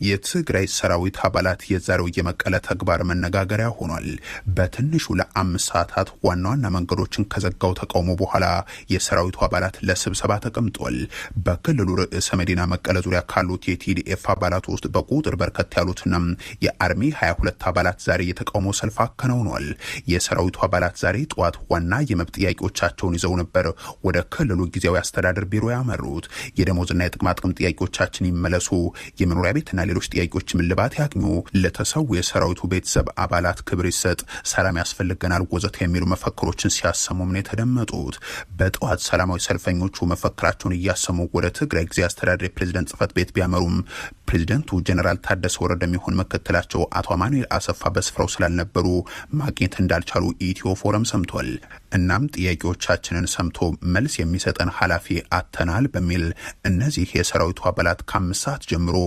የትግራይ ሰራዊት አባላት የዛሬው የመቀለ ተግባር መነጋገሪያ ሆኗል። በትንሹ ለአምስት ሰዓታት ዋና ዋና መንገዶችን ከዘጋው ተቃውሞ በኋላ የሰራዊቱ አባላት ለስብሰባ ተቀምጧል። በክልሉ ርዕሰ መዲና መቀለ ዙሪያ ካሉት የቲዲኤፍ አባላት ውስጥ በቁጥር በርከት ያሉትና የአርሚ 22 አባላት ዛሬ የተቃውሞ ሰልፍ አከናውኗል። የሰራዊቱ አባላት ዛሬ ጠዋት ዋና የመብት ጥያቄዎቻቸውን ይዘው ነበር ወደ ክልሉ ጊዜያዊ አስተዳደር ቢሮ ያመሩት። የደሞዝና የጥቅማ ጥቅም ጥያቄዎቻችን ይመለሱ፣ የመኖሪያ ቤትና ሌሎች ጥያቄዎች ምልባት ያግኙ፣ ለተሰው የሰራዊቱ ቤተሰብ አባላት ክብር ይሰጥ፣ ሰላም ያስፈልገናል ወዘተ የሚሉ መፈክሮችን ሲያሰሙም ነው የተደመጡት። በጠዋት ሰላማዊ ሰልፈኞቹ መፈክራቸውን እያሰሙ ወደ ትግራይ ጊዜያዊ አስተዳደር ፕሬዝዳንት ጽህፈት ቤት ቢያመሩም ፕሬዝዳንቱ ጀነራል ታደሰ ወረደ የሚሆን ምክትላቸው አቶ አማኑኤል አሰፋ በስፍራው ስላልነበሩ ማግኘት እንዳልቻሉ ኢትዮ ፎረም ሰምቷል። እናም ጥያቄዎቻችንን ሰምቶ መልስ የሚሰጠን ኃላፊ አተናል በሚል እነዚህ የሰራዊቱ አባላት ከ5 ሰዓት ጀምሮ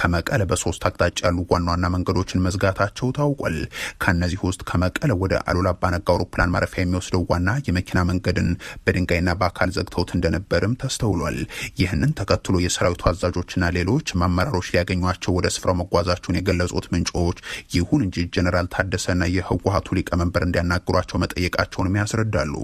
ከመቀለ በሶስት አቅጣጫ ያሉ ዋና ዋና መንገዶችን መዝጋታቸው ታውቋል። ከነዚህ ውስጥ ከመቀለ ወደ አሉላ አባ ነጋ አውሮፕላን ማረፊያ የሚወስደው ዋና የመኪና መንገድን በድንጋይና በአካል ዘግተውት እንደነበርም ተስተውሏል። ይህንን ተከትሎ የሰራዊቱ አዛዦችና ሌሎች አመራሮች ሊያገኟቸው ወደ ስፍራው መጓዛቸውን የገለጹት ምንጮች ይሁን እንጂ ጀነራል ታደሰና የህወሓቱ ሊቀመንበር እንዲያናግሯቸው መጠየቃቸውን ያስረዳሉ።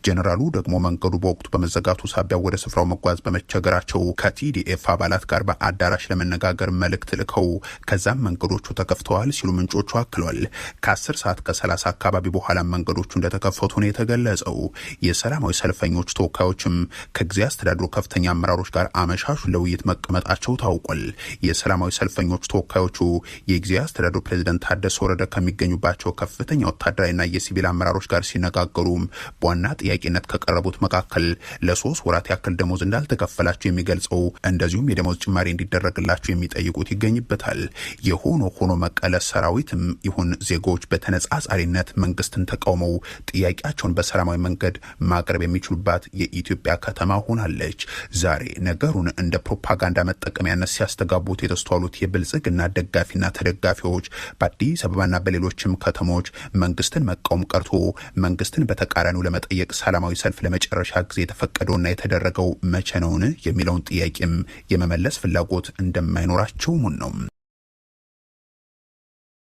ጀነራሉ ደግሞ መንገዱ በወቅቱ በመዘጋቱ ሳቢያ ወደ ስፍራው መጓዝ በመቸገራቸው ከቲዲኤፍ አባላት ጋር በአዳራሽ ለመነጋገር መልእክት ልከው ከዛም መንገዶቹ ተከፍተዋል ሲሉ ምንጮቹ አክሏል። ከ10 ሰዓት ከ30 አካባቢ በኋላ መንገዶቹ እንደተከፈቱ ነው የተገለጸው። የሰላማዊ ሰልፈኞች ተወካዮችም ከጊዜያዊ አስተዳደሩ ከፍተኛ አመራሮች ጋር አመሻሹ ለውይይት መቀመጣቸው ታውቋል። የሰላማዊ ሰልፈኞች ተወካዮቹ የጊዜያዊ አስተዳደሩ ፕሬዝዳንት ታደሰ ወረደ ከሚገኙባቸው ከፍተኛ ወታደራዊና የሲቪል አመራሮች ጋር ሲነጋገሩ በዋና ጥያቄነት ከቀረቡት መካከል ለ3 ወራት ያክል ደሞዝ እንዳልተከፈላቸው የሚገልጸው እንደዚሁም የደሞዝ ጭማሪ እንዲደረግላቸው የሚጠይቁት ይገኝበታል። የሆኖ ሆኖ መቀለ ሰራዊትም ይሁን ዜጎች በተነጻጻሪነት መንግስትን ተቃውመው ጥያቄያቸውን በሰላማዊ መንገድ ማቅረብ የሚችሉባት የኢትዮጵያ ከተማ ሆናለች። ዛሬ ነገሩን እንደ ፕሮፓጋንዳ መጠቀሚያነት ሲያስተጋቡት የተስተዋሉት የብልጽግና ደጋፊና ተደጋፊዎች በአዲስ አበባና በሌሎችም ከተሞች መንግስትን መቃወም ቀርቶ መንግስትን በተቃራኒው ለመጠየቅ ሰላማዊ ሰልፍ ለመጨረሻ ጊዜ የተፈቀደውና የተደረገው መቼ ነውን የሚለውን ጥያቄም የመመለስ ፍላጎት እንደማይኖራቸው ነው።